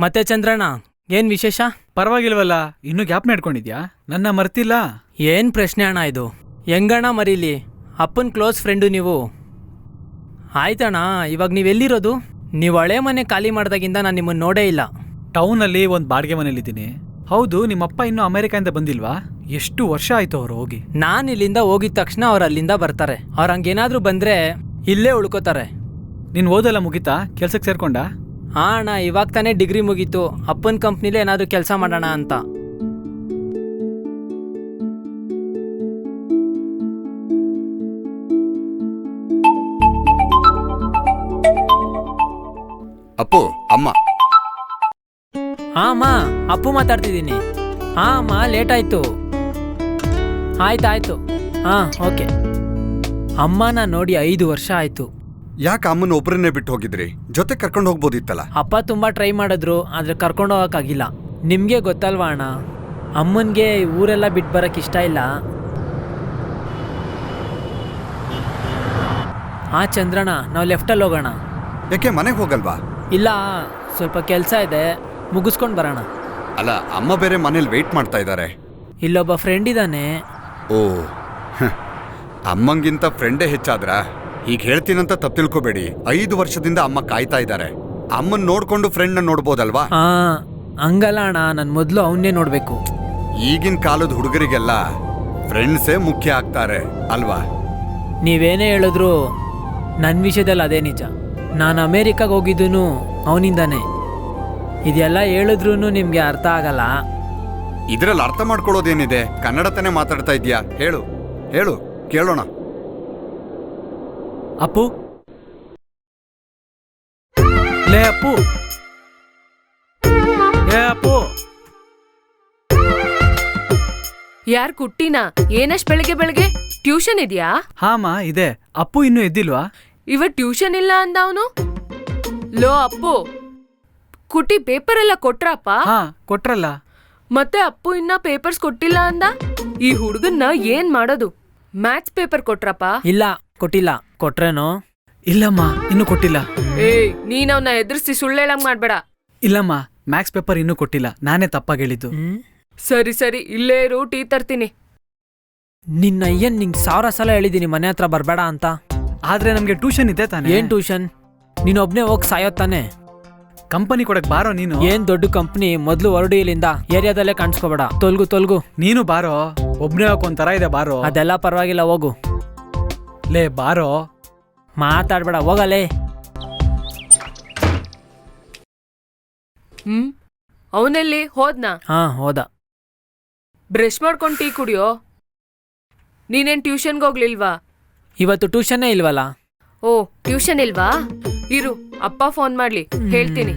ಮತ್ತೆ ಚಂದ್ರಣ್ಣ, ಏನ್ ವಿಶೇಷ? ಪರವಾಗಿಲ್ವಲ್ಲ, ಇನ್ನೂ ಗ್ಯಾಪ್ ಮಾಡ್ಕೊಂಡಿದ್ಯಾ? ನನ್ನ ಮರ್ತಿಲ್ಲ. ಏನ್ ಪ್ರಶ್ನೆ ಅಣ್ಣ ಇದು? ಹೆಂಗಣ್ಣ ಮರೀಲಿ? ಅಪ್ಪನ ಕ್ಲೋಸ್ ಫ್ರೆಂಡು ನೀವು. ಆಯ್ತಣ್ಣ, ಇವಾಗ ನೀವೆಲ್ಲಿರೋದು? ನೀವು ಹಳೆ ಮನೆ ಖಾಲಿ ಮಾಡ್ದಾಗಿಂದ ನಾನು ನಿಮ್ಮನ್ನು ನೋಡೇ ಇಲ್ಲ. ಟೌನಲ್ಲಿ ಒಂದು ಬಾಡಿಗೆ ಮನೇಲಿದ್ದೀನಿ. ಹೌದು, ನಿಮ್ಮಪ್ಪ ಇನ್ನೂ ಅಮೆರಿಕಾಯಿಂದ ಬಂದಿಲ್ವಾ? ಎಷ್ಟು ವರ್ಷ ಆಯ್ತು ಅವ್ರು ಹೋಗಿ? ನಾನು ಇಲ್ಲಿಂದ ಹೋಗಿದ ತಕ್ಷಣ ಅವ್ರು ಅಲ್ಲಿಂದ ಬರ್ತಾರೆ. ಅವ್ರು ಹಂಗೇನಾದ್ರೂ ಬಂದ್ರೆ ಇಲ್ಲೇ ಉಳ್ಕೋತಾರೆ. ನೀನು ಓದೆಲ್ಲ ಮುಗೀತಾ? ಕೆಲ್ಸಕ್ಕೆ ಸೇರ್ಕೊಂಡ? ಹಾ ಅಣ್ಣ, ಇವಾಗ ತಾನೇ ಡಿಗ್ರಿ ಮುಗೀತು. ಅಪ್ಪನ ಕಂಪ್ನಿಲೇ ಏನಾದರೂ ಕೆಲಸ ಮಾಡೋಣ ಅಂತ. ಅಪ್ಪು, ಅಮ್ಮ. ಹಾ ಅಮ್ಮ, ಅಪ್ಪು ಮಾತಾಡ್ತಿದ್ದೀನಿ. ಹಾ ಅಮ್ಮ, ಲೇಟ್ ಆಯ್ತು. ಆಯ್ತಾಯ್ತು. ಹಾ ಓಕೆ. ಅಮ್ಮನ ನೋಡಿ 5 ವರ್ಷ ಆಯ್ತು. ಯಾಕೆ ಅಮ್ಮನ ಒಬ್ಬರನ್ನೇ ಬಿಟ್ಟು ಹೋಗಿದ್ರಿ? ಜೊತೆ ಕರ್ಕೊಂಡು ಹೋಗ್ಬೋದಿತ್ತಲ್ಲ. ಅಪ್ಪ ತುಂಬಾ ಟ್ರೈ ಮಾಡಿದ್ರು, ಆದ್ರೆ ಕರ್ಕೊಂಡು ಹೋಗಕ್ಕಾಗಿಲ್ಲ. ನಿಮ್ಗೆ ಗೊತ್ತಲ್ವಾ ಅಣ್ಣ, ಅಮ್ಮನ್ಗೆ ಊರೆಲ್ಲ ಬಿಟ್ಟು ಬರಕ್ ಇಷ್ಟ ಇಲ್ಲ. ಹಾ ಚಂದ್ರಣ್ಣ, ನಾವು ಲೆಫ್ಟಲ್ಲಿ ಹೋಗೋಣ. ಯಾಕೆ ಮನೆಗೆ ಹೋಗಲ್ವಾ? ಇಲ್ಲ, ಸ್ವಲ್ಪ ಕೆಲಸ ಇದೆ, ಮುಗಿಸ್ಕೊಂಡು ಬರೋಣ. ಅಲ್ಲ, ಅಮ್ಮ ಬೇರೆ ಮನೇಲಿ ವೆಯ್ಟ್ ಮಾಡ್ತಾ ಇದ್ದಾರೆ. ಇಲ್ಲೊಬ್ಬ ಫ್ರೆಂಡ್ ಇದ್ದಾನೆ. ಓ, ಅಮ್ಮಂಗಿಂತ ಫ್ರೆಂಡೇ ಹೆಚ್ಚಾದ್ರ? ಈಗ ಹೇಳ್ತೀನಂತ ತಪ್ಪು ತಿಳ್ಕೊಬೇಡಿ. 5 ವರ್ಷದಿಂದ ಅಮ್ಮ ಕಾಯ್ತಾ ಇದ್ದಾರೆ. ಅಮ್ಮನ್ ನೋಡ್ಕೊಂಡು ಫ್ರೆಂಡ್ನ ನೋಡ್ಬೋದಲ್ವಾ? ಹಾ, ಹಂಗಲ್ಲ ಅಣ್ಣ, ನಾನು ಮೊದಲು ಅವನ್ನೇ ನೋಡ್ಬೇಕು. ಈಗಿನ ಕಾಲದ ಹುಡುಗರಿಗೆಲ್ಲ ಫ್ರೆಂಡ್ಸೇ ಮುಖ್ಯ ಆಗ್ತಾರೆ ಅಲ್ವಾ? ನೀವೇನೇ ಹೇಳಿದ್ರು ನನ್ನ ವಿಷಯದಲ್ಲಿ ಅದೇ ನಿಜ. ನಾನು ಅಮೇರಿಕಾಗೆ ಹೋಗಿದ್ದೂ ಅವನಿಂದಾನೆ. ಇದೆಲ್ಲ ಹೇಳಿದ್ರೂ ನಿಮಗೆ ಅರ್ಥ ಆಗಲ್ಲ. ಇದ್ರಲ್ಲಿ ಅರ್ಥ ಮಾಡ್ಕೊಳ್ಳೋದೇನಿದೆ? ಕನ್ನಡ ತಾನೇ ಮಾತಾಡ್ತಾ ಇದ್ಯಾ? ಹೇಳು ಹೇಳು, ಕೇಳೋಣ. ಅಪ್ಪು, ಲೇ ಅಪ್ಪು, ಏ ಅಪ್ಪು. ಯಾರ್ ಕುಟ್ಟಿನಾ? ಏನಷ್ಟು ಬೆಳಗ್ಗೆ ಬೆಳಗ್ಗೆ ಟ್ಯೂಷನ್ ಇದೆಯಾ? ಹಾಮ ಇದೆ. ಅಪ್ಪು ಇನ್ನೂ ಎದ್ದಿಲ್ವಾ? ಇವತ್ ಟ್ಯೂಷನ್ ಇಲ್ಲ ಅಂದ ಅವನು. ಲೋ ಅಪ್ಪು, ಕುಟ್ಟಿ ಪೇಪರ್ ಎಲ್ಲ ಕೊಟ್ರಪ್ಪ? ಹಾ, ಕೊಟ್ರಲ್ಲ. ಮತ್ತೆ ಅಪ್ಪು ಇನ್ನ ಪೇಪರ್ಸ್ ಕೊಟ್ಟಿಲ್ಲ ಅಂದ. ಈ ಹುಡುಗನ್ನ ಏನ್ ಮಾಡೋದು? Maths paper Kotrappa? ಇಲ್ಲ, ಕೊಟ್ಟಿಲ್ಲ. ಕೊಟ್ರೇನೋ? ಇಲ್ಲಮ್ಮ, ಇನ್ನೂ ಕೊಟ್ಟಿಲ್ಲ. ಏಯ್, ನೀನ್ ಅವನ್ನ ಎದುರಿಸಿ ಸುಳ್ಳು ಹೇಳಂಗ್ ಮಾಡ್ಬೇಡ. ಇಲ್ಲಮ್ಮ, ಮ್ಯಾಥ್ಸ್ ಪೇಪರ್ ಇನ್ನೂ ಕೊಟ್ಟಿಲ್ಲ. ನಾನೇ ತಪ್ಪಾಗಿ ಹೇಳಿದ್ದು. ಸರಿ ಸರಿ, ಇಲ್ಲೇ ಇರು, ಟೀ ತರ್ತೀನಿ. ನಿನ್ನ ಅಯ್ಯನ್ ನಿಂಗೆ 1000 ಸಲ ಹೇಳಿದ್ದೀನಿ ಮನೆ ಹತ್ರ ಬರಬೇಡ ಅಂತ. ಆದ್ರೆ ನಮ್ಗೆ ಟ್ಯೂಷನ್ ಇದೆ ತಾನೆ. ಏನ್ ಟ್ಯೂಷನ್? ನೀನೊಬ್ನೇ ಹೋಗಿ ಸಾಯೋತ್ತಾನೆ. ಕಂಪನಿ ಕೊಡಕ್ ಬಾರೋ ನೀನು. ಏನ್ ದೊಡ್ಡ ಕಂಪ್ನಿ? ಮೊದ್ಲು ಹೊರಡಿ ಇಲ್ಲಿಂದ. ಏರಿಯಾದಲ್ಲೇ ಕಾಣಿಸ್ಕೋಬೇಡ. ತೊಲ್ಗು. ನೀನು ಬಾರೋ, ಒಬ್ನೇ ಒಂಥರ ಇದೆ, ಬಾರೋ. ಅದೆಲ್ಲ ಪರವಾಗಿಲ್ಲ, ಹೋಗು. ಲೇ ಬಾರೋ. ಮಾತಾಡ್ಬೇಡ, ಹೋಗಲೇ. ಅವನಲ್ಲಿ ಹೋದ್ನಾ? ಹಾ, ಹೋದ. ಬ್ರಷ್ ಮಾಡ್ಕೊಂಡ್ ಟೀ ಕುಡಿಯೋ. ನೀನೇನ್ ಟ್ಯೂಷನ್ಗೆ ಹೋಗ್ಲಿಲ್ವಾ? ಇವತ್ತು ಟ್ಯೂಷನ್ನೇ ಇಲ್ವಲ್ಲ. ಓ, ಟ್ಯೂಷನ್ ಇಲ್ವಾ? ಇರು, ಅಪ್ಪ ಫೋನ್ ಮಾಡ್ಲಿ, ಹೇಳ್ತೀನಿ.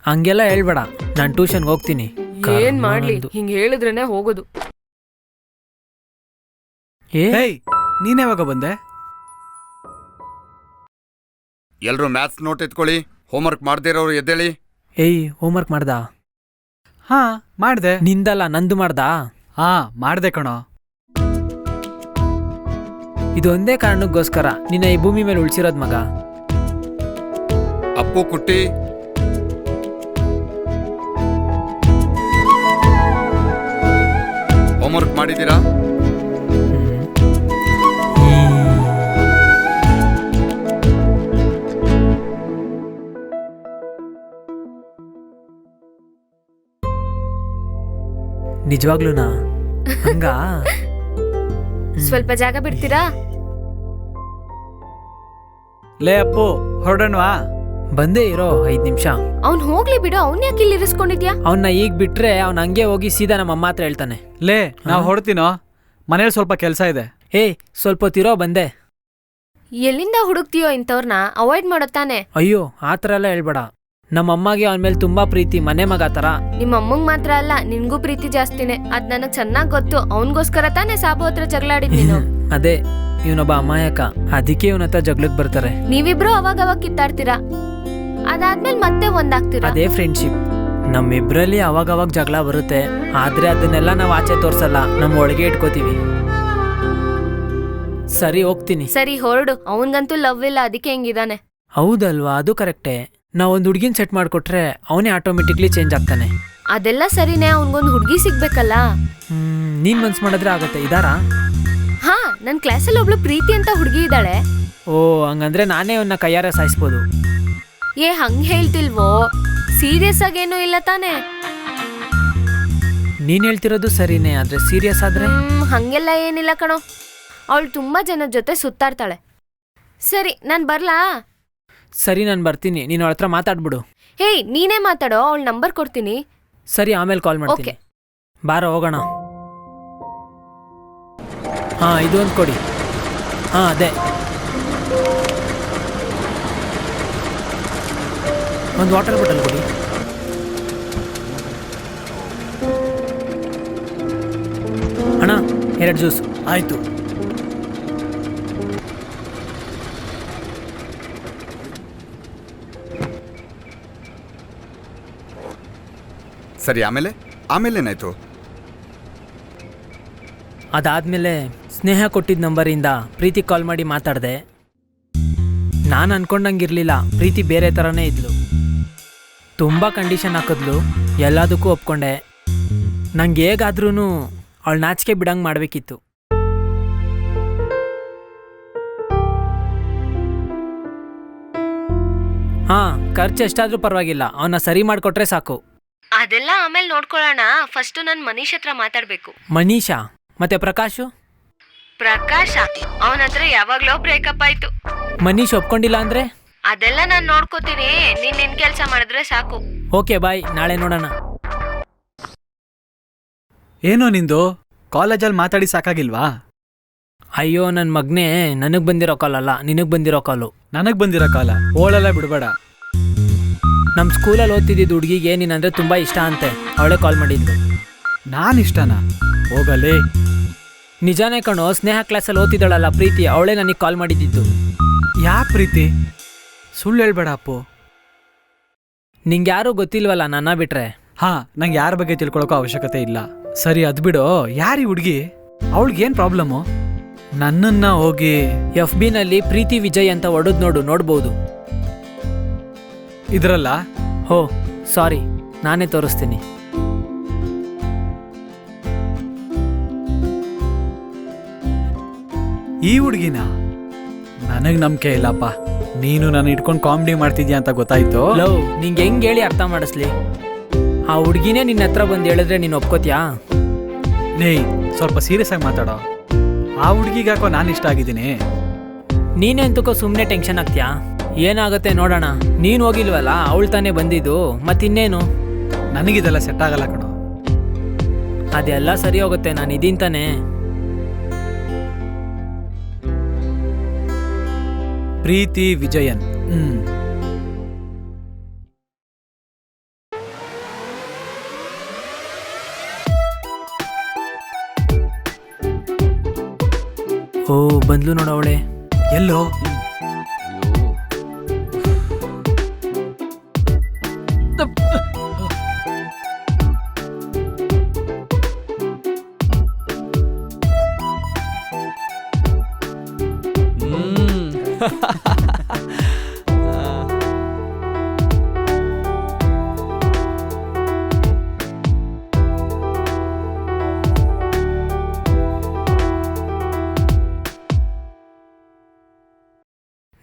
ಹಂಗೆಲ್ಲ ಹೇಳ್ಬೇಡ, ನಾನು ಟ್ಯೂಷನ್ಗೆ ಹೋಗ್ತೀನಿ. ಏನ್ ಮಾಡ್ಲಿ, ಹಿಂಗ್ ಹೇಳಿದ್ರೇನೆ ಹೋಗೋದು. ಏಯ್, ನೀನ್ ಯಾವಾಗ ಬಂದೆ? ಎಲ್ರು ಮ್ಯಾಥ್ಸ್ ನೋಟ್ ಎತ್ಕೊಳ್ಳಿ. ಹೋಮ್ವರ್ಕ್ ಮಾಡದೇ ಇರೋರು ಎದ್ದೇಳಿ. ಏಯ್, ಹೋಮ್ವರ್ಕ್ ಮಾಡ್ದ? ಹಾ, ಮಾಡ್ದೆ. ನಿಂದಲ್ಲ, ನಂದು ಮಾಡ್ದ? ಹಾ, ಮಾಡ್ದೆ ಕಣೋ. ಇದೊಂದೇ ಕಾರಣಕ್ಕೋಸ್ಕರ ನಿನ್ನ ಈ ಭೂಮಿ ಮೇಲೆ ಉಳಿಸಿರೋದ್ ಮಗ. ಅಪ್ಪು, ಕುಟ್ಟಿ, ಹೋಮ್ವರ್ಕ್ ಮಾಡಿದ್ದೀರಾ? ನಿಜವಾಗ್ಲೂನಾ? ಹಂಗ? ಸ್ವಲ್ಪ ಜಾಗ ಬಿಡ್ತೀರಾ? ಲೇ ಅಪ್ಪು, ಹೊರಡೋಣವಾ? ಬಂದೇ ಇರೋ 5 ನಿಮಿಷ. ಅವ್ನ್ ಹೋಗ್ಲಿ ಬಿಡು, ಅವ್ನ್ ಯಾಕೆ ಇಲ್ಲಿ ಇರಿಸ್ಕೊಂಡಿದ್ಯಾ? ಅವನ್ನ ಈಗ ಬಿಟ್ರೆ ಅವ್ನ ಹಂಗೆ ಹೋಗಿ ಸೀದಾ ನಮ್ಮ ಅಮ್ಮ ಹತ್ರ ಹೇಳ್ತಾನೆ. ಲೇ, ನಾವ್ ಹೊರಡ್ತೀನೋ, ಮನೇಲಿ ಸ್ವಲ್ಪ ಕೆಲಸ ಇದೆ. ಏಯ್, ಸ್ವಲ್ಪ ಹೊತ್ತಿರೋ, ಬಂದೆ. ಎಲ್ಲಿಂದ ಹುಡುಕ್ತಿಯೋ ಇಂಥವ್ರನ್ನ? ಅವಾಯ್ಡ್ ಮಾಡೋತಾನೆ. ಅಯ್ಯೋ, ಆ ಥರ ಎಲ್ಲ ಹೇಳ್ಬೇಡ. ನಮ್ಮ ಅಮ್ಮಗೆ ಅವನ ಮೇಲೆ ತುಂಬಾ ಪ್ರೀತಿ, ಮನೆ ಮಗ ತರ. ನಿಮ್ಮ ಅಮ್ಮಂಗ್ ಮಾತ್ರ ಅಲ್ಲ, ನಿನ್ಗೂ ಪ್ರೀತಿ ಜಾಸ್ತಿನೇ. ಅದ್ ನನಗ್ ಚೆನ್ನಾಗ್ ಗೊತ್ತು. ಅವನ್ಗೋಸ್ಕರ ತಾನೇ ಸಾಬು ಹತ್ರ ಜಗಳ ಆಡಿದ್ ನೀನು. ಅದೇ, ಇವನೊಬ್ಬ ಅಮಾಯಕ, ಅದಕ್ಕೆ ಇವನ ಹತ್ರ ಜಗಳಕ್ ಬರ್ತಾರೆ. ನೀವಿಬ್ರು ಅವಾಗ ಕಿತ್ತಾಡ್ತೀರಾ, ಅದಾದ್ಮೇಲೆ ಮತ್ತೆ ಒಂದಾಗ್ತೀರಾ. ಅದೇ ಫ್ರೆಂಡ್ಶಿಪ್. ನಮ್ಮಿಬ್ರಲ್ಲಿ ಅವಾಗವಾಗ ಜಗಳ ಬರುತ್ತೆ, ಆದ್ರೆ ಅದನ್ನೆಲ್ಲ ನಾವ್ ಆಚೆ ತೋರ್ಸಲ್ಲ, ನಮ್ಮ ಒಳಗೆ ಇಟ್ಕೋತೀವಿ. ಸರಿ, ಹೋಗ್ತೀನಿ. ಸರಿ, ಹೊರಡು. ಅವನ್ಗಂತೂ ಲವ್ ಇಲ್ಲ, ಅದಕ್ಕೆ ಹೆಂಗಿದಾನೆ. ಹೌದಲ್ವಾ? ಅದು ಕರೆಕ್ಟೇ. ನಾವು ಒಂದು ಹುಡುಗಿನ ಸೆಟ್ ಮಾಡಿಕೊಟ್ರೆ ಅವನೇ ಆಟೋಮೆಟಿಕ್ಲಿ ಚೇಂಜ್ ಆಗ್ತಾನೆ. ಅದೆಲ್ಲ ಸರಿನೇ, ಅವನ್ಗೊಂದು ಹುಡುಗಿ ಸಿಗ್ಬೇಕಲ್ಲ. ನೀನು ಮನ್ಸು ಮಾಡಿದ್ರೆ ಆಗುತ್ತೆ. ಇದಾರಾ? ಹಾ, ನನ್ ಕ್ಲಾಸಲ್ಲಿ ಒಬ್ಳು ಪ್ರೀತಿ ಅಂತ ಹುಡುಗಿ ಇದ್ದಾಳೆ. ಓ, ಹಂಗಂದ್ರೆ ನಾನೇ ಅವನ್ನ ಕೈಯಾರ ಸಾಯಿಸ್ಬೋದು. ಏ, ಹಂಗ್ ಹೇಳ್ತಿಲ್ವೋ? ಸೀರಿಯಸ್ ಆಗೇನೂ ಇಲ್ಲ ತಾನೇ? ನೀನು ಹೇಳ್ತಿರೋದು ಸರಿನೇ, ಆದರೆ ಸೀರಿಯಸ್ ಆದರೆ ಹಂಗೆಲ್ಲ ಏನಿಲ್ಲ ಕಣೋ. ಅವಳು ತುಂಬಾ ಜನದ ಜೊತೆ ಸುತ್ತಾಡ್ತಾಳೆ. ಸರಿ, ನಾನ್ ಬರ್ಲಾ? ಸರಿ, ನಾನು ಬರ್ತೀನಿ. ನೀನು ಅವಳ ಹತ್ರ ಮಾತಾಡ್ಬಿಡು. ಹೇಯ್, ನೀನೇ ಮಾತಾಡೋ, ಅವಳ ನಂಬರ್ ಕೊಡ್ತೀನಿ. ಸರಿ, ಆಮೇಲೆ ಕಾಲ್ ಮಾಡ್ತೀನಿ. Okay. ಬಾರೋ ಹೋಗೋಣ. ಹಾಂ, ಇದು ಒಂದು ಕೊಡಿ. ಹಾಂ, ಅದೇ ಒಂದು ವಾಟರ್ ಬಾಟಲ್ ಕೊಡಿ. ಅಣ್ಣ, 2 ಜ್ಯೂಸ್. ಆಯ್ತು. ಸರಿ, ಆಮೇಲೇನಾಯ್ತು? ಅದಾದಮೇಲೆ ಸ್ನೇಹ ಕೊಟ್ಟಿದ್ದ ನಂಬರಿಂದ ಪ್ರೀತಿ ಕಾಲ್ ಮಾಡಿ ಮಾತಾಡಿದೆ. ನಾನು ಅನ್ಕೊಂಡಂಗಿರಲಿಲ್ಲ, ಪ್ರೀತಿ ಬೇರೆ ಥರನೇ ಇದ್ಲು. ತುಂಬ ಕಂಡೀಷನ್ ಹಾಕಿದ್ಲು. ಎಲ್ಲದಕ್ಕೂ ಒಪ್ಕೊಂಡೆ. ನಂಗೆ ಹೇಗಾದ್ರೂ ಅವಳು ನಾಚಿಕೆ ಬಿಡಂಗೆ ಮಾಡಬೇಕಿತ್ತು. ಹಾಂ, ಖರ್ಚು ಎಷ್ಟಾದರೂ ಪರವಾಗಿಲ್ಲ, ಅವನ್ನ ಸರಿ ಮಾಡಿಕೊಟ್ರೆ ಸಾಕು. ಅದೆಲ್ಲ ಆಮೇಲೆ ನೋಡ್ಕೊಳ್ಳೋಣ. ಫಸ್ಟ್ ನಾನು ಮನೀಶ್ ಹತ್ರ ಮಾತಾಡ್ಬೇಕು. ಮನೀಷಾ? ಮತ್ತೆ ಪ್ರಕಾಶು? ಪ್ರಕಾಶ ಅವನ ಹತ್ರ ಯಾವಾಗ್ಲೋ ಬ್ರೇಕಪ್ ಆಯ್ತು. ಮನೀಶ್ ಒಪ್ಕೊಂಡಿಲ್ಲ ಅಂದರೆ? ಅದೆಲ್ಲ ನಾನು ನೋಡ್ಕೋತೀನಿ. ನೀನ್ ನಿನ್ ಕೆಲ್ಸ ಮಾಡಿದ್ರೆ ಸಾಕು. ಓಕೆ, ಬಾಯ್, ನಾಳೆ ನೋಡೋಣ. ಏನೋ ನಿಂದು ಕಾಲೇಜಲ್ಲಿ ಮಾತಾಡಿ ಸಾಕಾಗಿಲ್ವಾ? ಅಯ್ಯೋ, ನನ್ನ ಮಗನೇ, ನನಗೆ ಬಂದಿರೋ ಕಾಲಲ್ಲ, ನಿನಗೆ ಬಂದಿರೋ ಕಾಲು. ನನಗೆ ಬಂದಿರೋ ಕಾಲ ಓಳೆಲ್ಲ ಬಿಡಬೇಡ. ನಮ್ಮ ಸ್ಕೂಲಲ್ಲಿ ಓದ್ತಿದ್ದಿದ್ದು ಹುಡುಗಿಗೆ ನೀನಂದರೆ ತುಂಬ ಇಷ್ಟ ಅಂತೆ. ಅವಳೇ ಕಾಲ್ ಮಾಡಿದ್ಲು. ನಾನು ಇಷ್ಟನಾ? ಹೋಗಲೇ. ನಿಜಾನೇ ಕಣೋ, ಸ್ನೇಹ ಕ್ಲಾಸಲ್ಲಿ ಓದ್ತಿದ್ದಾಳಲ್ಲ ಪ್ರೀತಿ, ಅವಳೇ ನನಗೆ ಕಾಲ್ ಮಾಡಿದ್ದಿದ್ದು. ಯಾ ಪ್ರೀತಿ? ಸುಳ್ಳು ಹೇಳ್ಬೇಡ ಅಪ್ಪು. ನಿಂಗೆ ಯಾರೂ ಗೊತ್ತಿಲ್ವಲ್ಲ ನನ್ನ ಬಿಟ್ರೆ. ಹಾಂ, ನಂಗೆ ಯಾರ ಬಗ್ಗೆ ತಿಳ್ಕೊಳಕ್ಕೋ ಅವಶ್ಯಕತೆ ಇಲ್ಲ. ಸರಿ, ಅದು ಬಿಡು. ಯಾರಿ ಹುಡುಗಿ? ಅವಳಿಗೇನು ಪ್ರಾಬ್ಲಮ್ಮು? ನನ್ನನ್ನು ಹೋಗಿ FB-ನಲ್ಲಿ ಪ್ರೀತಿ ವಿಜಯ್ ಅಂತ ಹೊಡೆದು ನೋಡ್ಬೋದು. ಇದ್ರಲ್ಲ? ಹೋ, ಸಾರಿ, ನಾನೇ ತೋರಿಸ್ತೀನಿ. ಈ ಹುಡುಗಿನ? ನನಗೆ ನಂಬಿಕೆ ಇಲ್ಲಪ್ಪ. ನೀನು ನಾನು ಇಟ್ಕೊಂಡು ಕಾಮಿಡಿ ಮಾಡ್ತಿದ್ಯಾ ಅಂತ ಗೊತ್ತಾಯ್ತು. ಲವ್, ನಿಂಗೆ ಹೆಂಗೆ ಹೇಳಿ ಅರ್ಥ ಮಾಡಿಸ್ಲಿ? ಆ ಹುಡುಗಿನೇ ನಿನ್ನ ಹತ್ರ ಬಂದು ಹೇಳಿದ್ರೆ ನೀನು ಒಪ್ಕೋತೀಯಾ? ನೇಯ್, ಸ್ವಲ್ಪ ಸೀರಿಯಸ್ ಆಗಿ ಮಾತಾಡೋ. ಆ ಹುಡುಗಿಗೆ ಯಾಕೋ ನಾನು ಇಷ್ಟ ಆಗಿದ್ದೀನಿ. ನೀನೆಂತಕ್ಕೋ ಸುಮ್ಮನೆ ಟೆನ್ಷನ್ ಆಗ್ತೀಯಾ? ಏನಾಗುತ್ತೆ ನೋಡೋಣ. ನೀನು ಹೋಗಿಲ್ವಲ್ಲ, ಅವಳು ತಾನೇ ಬಂದಿದ್ದು, ಮತ್ತಿನ್ನೇನು? ನನಗಿದೆಲ್ಲ ಸೆಟ್ ಆಗಲ್ಲ ಕಣೋ. ಅದೆಲ್ಲ ಸರಿ ಹೋಗುತ್ತೆ, ನಾನು ಇದೀನ್ ತಾನೆ. ಪ್ರೀತಿ ವಿಜಯನ್. ಓ, ಬಂದ್ಲು ನೋಡವಳೆ. ಎಲ್ಲೋ?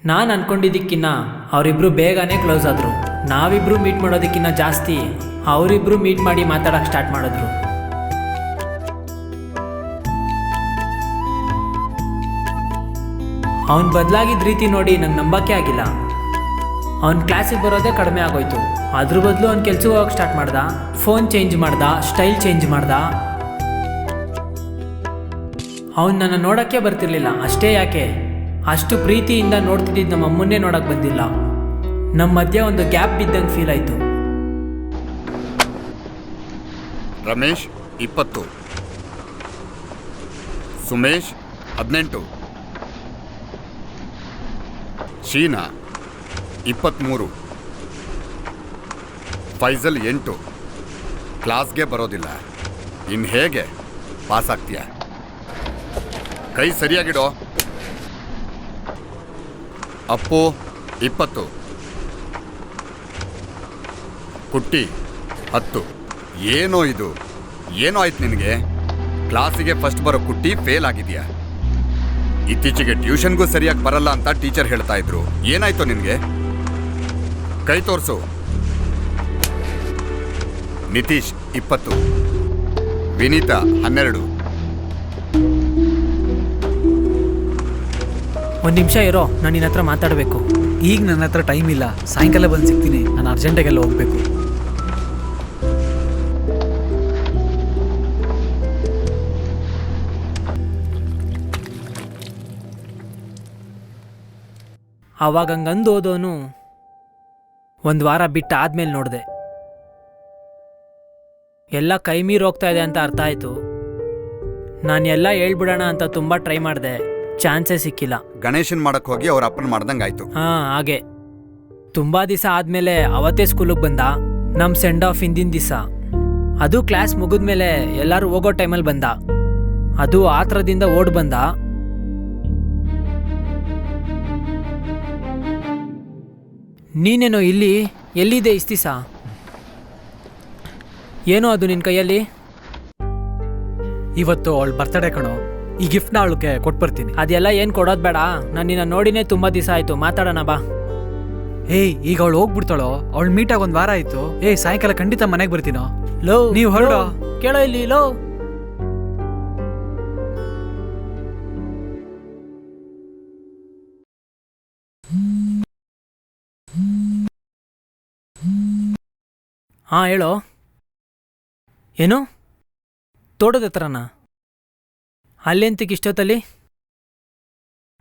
ನಾನು ಅನ್ಕೊಂಡಿದ್ದಕ್ಕಿನ್ನ ಅವರಿಬ್ರು ಬೇಗನೆ ಕ್ಲೋಸ್ ಆದರು. ನಾವಿಬ್ರು ಮೀಟ್ ಮಾಡೋದಕ್ಕಿಂತ ಜಾಸ್ತಿ ಅವರಿಬ್ರು ಮೀಟ್ ಮಾಡಿ ಮಾತಾಡೋಕ್ಕೆ ಸ್ಟಾರ್ಟ್ ಮಾಡಿದ್ರು. ಅವನು ಬದಲಾಗಿದ್ದ ರೀತಿ ನೋಡಿ ನಂಗೆ ನಂಬಕ್ಕೆ ಆಗಿಲ್ಲ. ಅವ್ನ ಕ್ಲಾಸಿಗೆ ಬರೋದೇ ಕಡಿಮೆ ಆಗೋಯ್ತು. ಅದ್ರ ಬದಲು ಅವ್ನು ಕೆಲ್ಸಕ್ಕೆ ಹೋಗೋಕೆ ಸ್ಟಾರ್ಟ್ ಮಾಡ್ದ. ಫೋನ್ ಚೇಂಜ್ ಮಾಡ್ದ, ಸ್ಟೈಲ್ ಚೇಂಜ್ ಮಾಡ್ದ. ಅವನು ನನ್ನ ನೋಡೋಕ್ಕೆ ಬರ್ತಿರ್ಲಿಲ್ಲ. ಅಷ್ಟೇ ಯಾಕೆ, ಅಷ್ಟು ಪ್ರೀತಿಯಿಂದ ನೋಡ್ತಿದ್ದಿದ್ದು ನಮ್ಮ ಅಮ್ಮನ್ನೇ ನೋಡಕ್ಕೆ ಬಂದಿಲ್ಲ. ನಮ್ಮ ಮಧ್ಯೆ ಒಂದು ಗ್ಯಾಪ್ ಬಿದ್ದಂಗೆ ಫೀಲ್ ಆಯಿತು. ರಮೇಶ್ 20, ಸುಮೇಶ್ 18, ಶೀನಾ 23, ಫೈಜಲ್ 8. ಕ್ಲಾಸ್ಗೆ ಬರೋದಿಲ್ಲ. ಇನ್ನು ಹೇಗೆ ಪಾಸ್ ಆಗ್ತೀಯ? ಕೈ ಸರಿಯಾಗಿಡೋ. ಅಪ್ಪು 20, ಕುಟ್ಟಿ 10. ಏನೋ ಇದು, ಏನೋ ಆಯ್ತು ನಿನಗೆ? ಕ್ಲಾಸಿಗೆ ಫಸ್ಟ್ ಬರೋ ಕುಟ್ಟಿ ಫೇಲ್ ಆಗಿದೆಯಾ? ಇತ್ತೀಚೆಗೆ ಟ್ಯೂಷನ್ಗೂ ಸರಿಯಾಗಿ ಬರಲ್ಲ ಅಂತ ಟೀಚರ್ ಹೇಳ್ತಾ ಇದ್ರು. ಏನಾಯ್ತು ನಿನಗೆ? ಕೈ ತೋರಿಸು. ನಿತೀಶ್ 20, ವಿನೀತಾ 12. ಒಂದು ನಿಮಿಷ ಇರೋ, ನಾನು ನಿನ್ನ ಹತ್ರ ಮಾತಾಡಬೇಕು. ಈಗ ನನ್ನ ಹತ್ರ ಟೈಮ್ ಇಲ್ಲ, ಸಾಯಂಕಾಲ ಬಂದು ಸಿಗ್ತೀನಿ. ನಾನು ಅರ್ಜೆಂಟಾಗೆಲ್ಲ ಹೋಗ್ಬೇಕು. ಆವಾಗ ಹಂಗಂದು ಹೋದವನು ಒಂದು ವಾರ ಬಿಟ್ಟು ಆದ್ಮೇಲೆ ನೋಡಿದೆ, ಎಲ್ಲ ಕೈ ಮೀರಿ ಹೋಗ್ತಾ ಇದೆ ಅಂತ ಅರ್ಥ ಆಯಿತು. ನಾನು ಎಲ್ಲ ಹೇಳ್ಬಿಡೋಣ ಅಂತ ತುಂಬ ಟ್ರೈ ಮಾಡಿದೆ, ಚಾನ್ಸೇ ಸಿಕ್ಕಿಲ್ಲ. ಗಣೇಶನ್ ಮಾಡಕ್ ಹೋಗಿ ಅವ್ರ ಅಪ್ಪನ ಮಾಡ್ದಂಗಾಯ್ತು. ಹಾಂ, ಹಾಗೆ ತುಂಬ ದಿವಸ ಆದಮೇಲೆ ಅವತ್ತೇ ಸ್ಕೂಲಿಗೆ ಬಂದ. ನಮ್ಮ ಸೆಂಡ್ ಆಫ್ ಹಿಂದಿನ ದಿವಸ, ಅದು ಕ್ಲಾಸ್ ಮುಗಿದ್ಮೇಲೆ ಎಲ್ಲರೂ ಹೋಗೋ ಟೈಮಲ್ಲಿ ಬಂದ. ಅದು ಆತ್ರದಿಂದ ಓಡ್ ಬಂದ. ನೀನೇನೋ ಇಲ್ಲಿ, ಎಲ್ಲಿದೆ ಇಷ್ಟು ದಿವಸ? ಏನೋ ಅದು ನಿನ್ನ ಕೈಯಲ್ಲಿ? ಇವತ್ತು ಅವಳು ಬರ್ತಡೇ ಕಣೋ, ಈ ಗಿಫ್ಟ್ನ ಅವಳಿಗೆ ಕೊಟ್ಬರ್ತೀನಿ. ಅದೆಲ್ಲ ಏನು ಕೊಡೋದು ಬೇಡ, ನಾನು ನಿನ್ನ ನೋಡಿನೇ ತುಂಬ ದಿವಸ ಆಯಿತು, ಮಾತಾಡೋಣ ಬಾ. ಏಯ್, ಈಗ ಅವಳು ಹೋಗ್ಬಿಡ್ತಾಳೋ? ಅವಳು ಮೀಟಾಗಿ ಒಂದು ವಾರ ಆಯ್ತು. ಏಯ್, ಸಾಯಂಕಾಲ ಖಂಡಿತ ಮನೆಗೆ ಬರ್ತೀನೋ. ಲೋ, ನೀವು ಹೊರಡೋ. ಕೇಳೋ ಇಲ್ಲಿ. ಲೋ, ಹಾಂ ಹೇಳೋ. ಏನು ತೋಟದ ಹತ್ರನಾ? ಅಲ್ಲೆಂತಕ್ಕೆ ಇಷ್ಟೊತ್ತಲ್ಲಿ?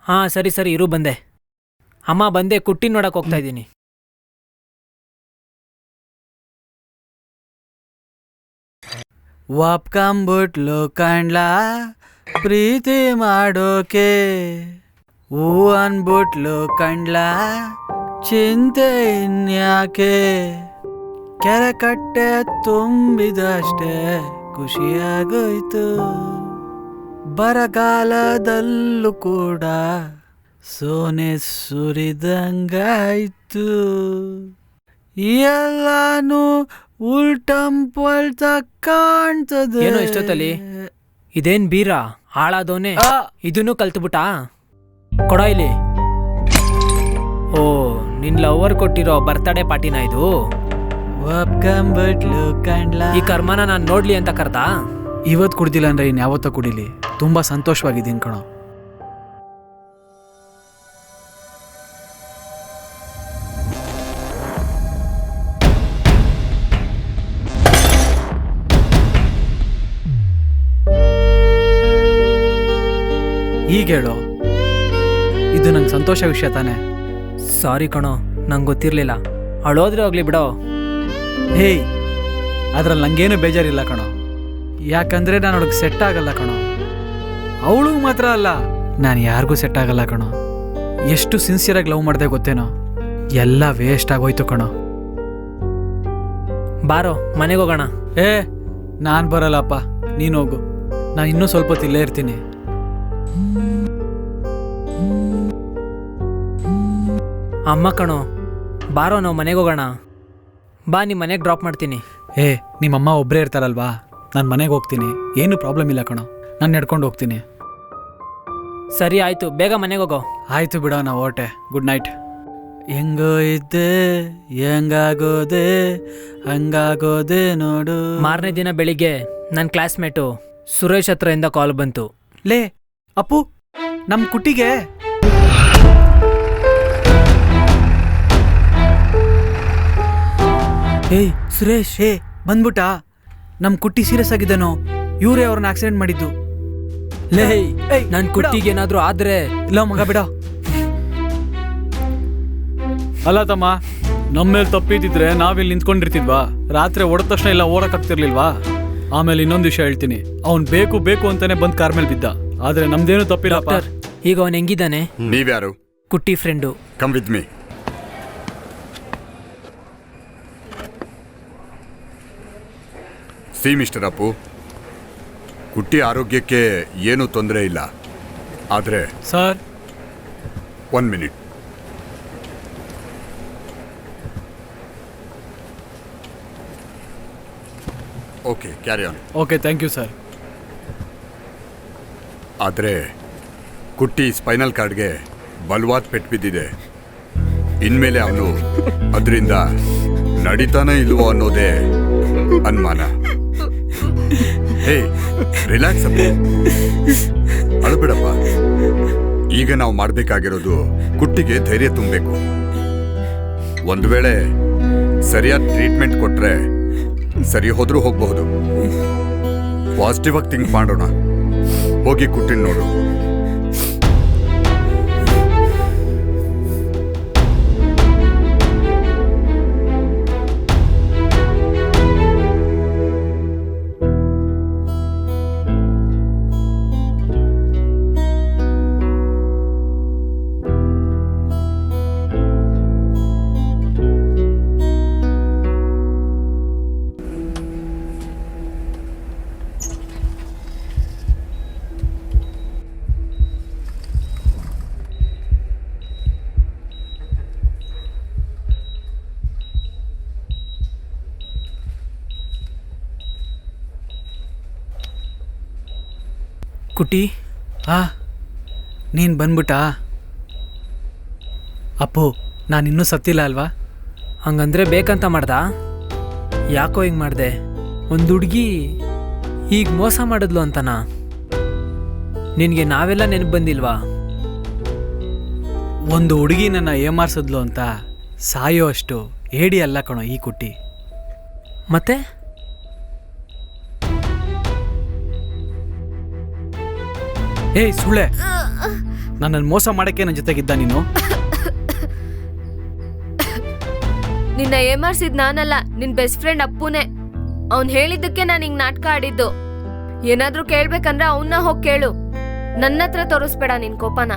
ಹಾಂ, ಸರಿ ಸರಿ ಇರು, ಬಂದೆ. ಅಮ್ಮ ಬಂದೆ, ಕುಟ್ಟಿ ನೋಡಕ್ಕೆ ಹೋಗ್ತಾ ಇದ್ದೀನಿ. ಒಪ್ಕೊಂಬಿಟ್ಲು ಕಂಡ್ಲಾ ಪ್ರೀತಿ ಮಾಡೋಕೆ, ಹೂ ಅನ್ಬಿಟ್ಲು ಕಂಡ್ಲಾ ಚಿಂತೆ ಇನ್ಯಾಕೆ, ಕೆರೆ ಕಟ್ಟೆ ತುಂಬಿದಷ್ಟೇ ಖುಷಿಯಾಗೋಯ್ತು, ಬರಗಾಲದಲ್ಲೂ ಕೂಡ ಸೋನೆ ಸುರಿದಂಗಾಯ್ತು, ಎಲ್ಲಾನು ಉಲ್ಟಂಪಲ್ಟ ಕಾಣ್ತದೆ. ಏನೋ ಇಷ್ಟೊತ್ತಲ್ಲಿ? ಇದೇನ್ ಬೀರ ಹಾಳಾದವನೇ ಇದನ್ನು ಕಲ್ತ್ಬಿಟ್ಟ? ಕೊಡ ಇಲ್ಲಿ. ಓ, ನಿನ್ ಲವರ್ ಕೊಟ್ಟಿರೋ ಬರ್ತಡೇ ಪಾರ್ಟಿನ ಇದು? ಒಪ್ಕೊಂಬಿಟ್ಲು ಕಂಡ್ಲಾ. ಈ ಕರ್ಮನ ನಾನು ನೋಡ್ಲಿ ಅಂತ ಕರ್ದ? ಇವತ್ತು ಕುಡ್ದಿಲ್ಲ ಅಂದ್ರೆ ಇನ್ಯಾವತ್ತೋ ಕುಡಿಲಿ. ತುಂಬಾ ಸಂತೋಷವಾಗಿದ್ದೀನಿ ಕಣೋ. ಈಗ ಹೇಳು, ಇದು ನಂಗೆ ಸಂತೋಷ ವಿಷಯ ತಾನೆ? ಸಾರಿ ಕಣೋ, ನಂಗೆ ಗೊತ್ತಿರ್ಲಿಲ್ಲ. ಅವಳೋದ್ರೆ ಹೋಗ್ಲಿ ಬಿಡೋ. ಹೇಯ್, ಅದ್ರಲ್ಲಿ ನಂಗೇನು ಬೇಜಾರಿಲ್ಲ ಕಣೋ. ಯಾಕಂದ್ರೆ ನಾನು ಅವಳಿಗೆ ಸೆಟ್ ಆಗಲ್ಲ ಕಣೋ. ಅವಳು ಮಾತ್ರ ಅಲ್ಲ, ನಾನು ಯಾರಿಗೂ ಸೆಟ್ ಆಗಲ್ಲ ಕಣೋ. ಎಷ್ಟು ಸಿನ್ಸಿಯರಾಗಿ ಲವ್ ಮಾಡಿದೆ ಗೊತ್ತೇನೋ? ಎಲ್ಲ ವೇಸ್ಟ್ ಆಗೋಯ್ತು ಕಣೋ. ಬಾರೋ ಮನೆಗೆ ಹೋಗೋಣ. ಏ, ನಾನು ಬರಲ್ಲಪ್ಪ, ನೀನು ಹೋಗು. ನಾನು ಇನ್ನೂ ಸ್ವಲ್ಪ ಹೊತ್ತು ಇಲ್ಲೇ ಇರ್ತೀನಿ. ಅಮ್ಮ ಕಣೋ, ಬಾರೋ ನಾವು ಮನೆಗೆ ಹೋಗೋಣ. ಬಾ, ನಿಮ್ಮ ಮನೆಗೆ ಡ್ರಾಪ್ ಮಾಡ್ತೀನಿ. ಏ, ನಿಮ್ಮಮ್ಮ ಒಬ್ಬರೇ ಇರ್ತಾರಲ್ವಾ? ನಾನು ಮನೆಗೆ ಹೋಗ್ತೀನಿ, ಏನು ಪ್ರಾಬ್ಲಮ್ ಇಲ್ಲ ಕಣೋ. ನಾನು ನಡ್ಕೊಂಡು ಹೋಗ್ತೀನಿ. ಸರಿ ಆಯ್ತು, ಬೇಗ ಮನೆಗೆ ಹೋಗೋ. ಆಯ್ತು ಬಿಡೋ, ನಾ ಹೊರಟೆ. Good night. ಹೆಂಗೋ ಇದ್ದೆ ಹೆಂಗಾಗೋದೆ ಹಂಗಾಗೋದೆ ನೋಡು. ಮಾರನೇ ದಿನ ಬೆಳಿಗ್ಗೆ ನನ್ನ ಕ್ಲಾಸ್ಮೇಟು ಸುರೇಶ್ ಹತ್ರದಿಂದ ಕಾಲ್ ಬಂತು. ಲೇ ಅಪ್ಪು, ನಮ್ಮ ಕುಟ್ಟಿಗೆ ಏಯ್ ಸುರೇಶ್, ಬಂದ್ಬಿಟ್ಟ. ನಮ್ಮ ಕುಟ್ಟಿ ಸೀರಿಯಸ್ ಆಗಿದ್ದಾನೋ? ಇವರೇ ಅವ್ರನ್ನ ಆಕ್ಸಿಡೆಂಟ್ ಮಾಡಿದ್ದು. ಲೇ, ನನ್ನ ಕುಟ್ಟಿಗೆ ಏನಾದರೂ ಆದ್ರೆ? ಇಲ್ಲ ಮಗ, ಬಿಡ. ಅಲ್ಲ ತಮ್ಮ, ನಮ್ಮೇಲೆ ತಪ್ಪಿದ್ದಿದ್ರೆ ನಾವಿಲ್ಲಿ ನಿಂತ್ಕೊಂಡಿರ್ತಿದ್ವಾ? ರಾತ್ರಿ ಹೊಡೆದ ತಕ್ಷಣ ಇಲ್ಲ ಓಡಕ್ಕಾಗ್ತಿರ್ಲಿಲ್ವಾ? ಆಮೇಲೆ ಇನ್ನೊಂದು ವಿಷಯ ಹೇಳ್ತೀನಿ, ಅವ್ನು ಬೇಕು ಬೇಕು ಅಂತಾನೆ ಬಂದ್ ಕಾರ್ ಮೇಲೆ ಬಿದ್ದ. ಆದ್ರೆ ನಮ್ದೇನು ತಪ್ಪಿಲ್ಲ. ಈಗ ಅವನ್ ಹೆಂಗಿದ್ದಾನೆ? ನೀವ್ಯಾರು? Kutti friend. Come with me. See mister Appu, Kutti ಆರೋಗ್ಯಕ್ಕೆ ಏನೂ ತೊಂದರೆ ಇಲ್ಲ. ಆದರೆ sir, 1 minute. Okay carry on. Okay thank you sir. ಆದರೆ ಕುಟ್ಟಿ ಸ್ಪೈನಲ್ ಕಾರ್ಡ್ಗೆ ಬಲವಾದ ಪೆಟ್ಟು ಬಿದ್ದಿದೆ. ಇನ್ಮೇಲೆ ಅವನು ಅದರಿಂದ ನಡೀತಾನೆ ಇಲ್ವೋ ಅನ್ನೋದೇ ಅನುಮಾನ. ಹೇ ರಿಲ್ಯಾಕ್ಸ್ ಅಪ್ಪ, ಅಳ್ಬಿಡಪ್ಪ. ಈಗ ನಾವು ಮಾಡಬೇಕಾಗಿರೋದು ಕುಟ್ಟಿಗೆ ಧೈರ್ಯ ತುಂಬಬೇಕು. ಒಂದು ವೇಳೆ ಸರಿಯಾದ ಟ್ರೀಟ್ಮೆಂಟ್ ಕೊಟ್ರೆ ಸರಿ ಹೋದ್ರೂ ಹೋಗಬಹುದು. ಪಾಸಿಟಿವ್ ಆಗಿ ಥಿಂಕ್ ಮಾಡೋಣ. ಹೋಗಿ ಕುಟ್ಟಿನ ನೋಡು. ಕುಟಿ, ನೀನು ಬಂದ್ಬಿಟ್ಟಾ? ಅಪ್ಪು, ನಾನು ಇನ್ನೂ ಸತ್ತಿಲ್ಲ ಅಲ್ವಾ? ಹಂಗಂದ್ರೆ ಬೇಕಂತ ಮಾಡ್ದ? ಯಾಕೋ ಹಿಂಗೆ ಮಾಡಿದೆ? ಒಂದು ಹುಡುಗಿ ಈಗ ಮೋಸ ಮಾಡಿದ್ಲು ಅಂತನಾ? ನಿನಗೆ ನಾವೆಲ್ಲ ನೆನಪು ಬಂದಿಲ್ವಾ? ಒಂದು ಹುಡುಗಿ ನನ್ನ ಏಮಾರ್ಸಿದ್ಲು ಅಂತ ಸಾಯೋ ಅಷ್ಟು ಹೇಡಿ ಅಲ್ಲ ಕಣೋ ಈ ಕುಟ್ಟಿ. ಮತ್ತೆ ಏಯ್ ಸುಳ್ಳೆ, ನನ್ನನ್ನು ಮೋಸ ಮಾಡೋಕ್ಕೆ ನನ್ನ ಜೊತೆಗಿದ್ದ ನೀನು? ನಿನ್ನ ಏಮಾರ್ಸಿದ್ ನಾನಲ್ಲ, ನಿನ್ ಬೆಸ್ಟ್ ಫ್ರೆಂಡ್ ಅಪ್ಪುನೇ. ಅವ್ನ್ ಹೇಳಿದ್ದಕ್ಕೆ ನಾನು ಹಿಂಗ್ ನಾಟಕ ಆಡಿದ್ದು. ಏನಾದ್ರೂ ಕೇಳ್ಬೇಕಂದ್ರೆ ಅವನ್ನ ಹೋಗಿ ಕೇಳು. ನನ್ನ ಹತ್ರ ತೋರಿಸ್ಬೇಡ ನಿನ್ ಕೋಪನ.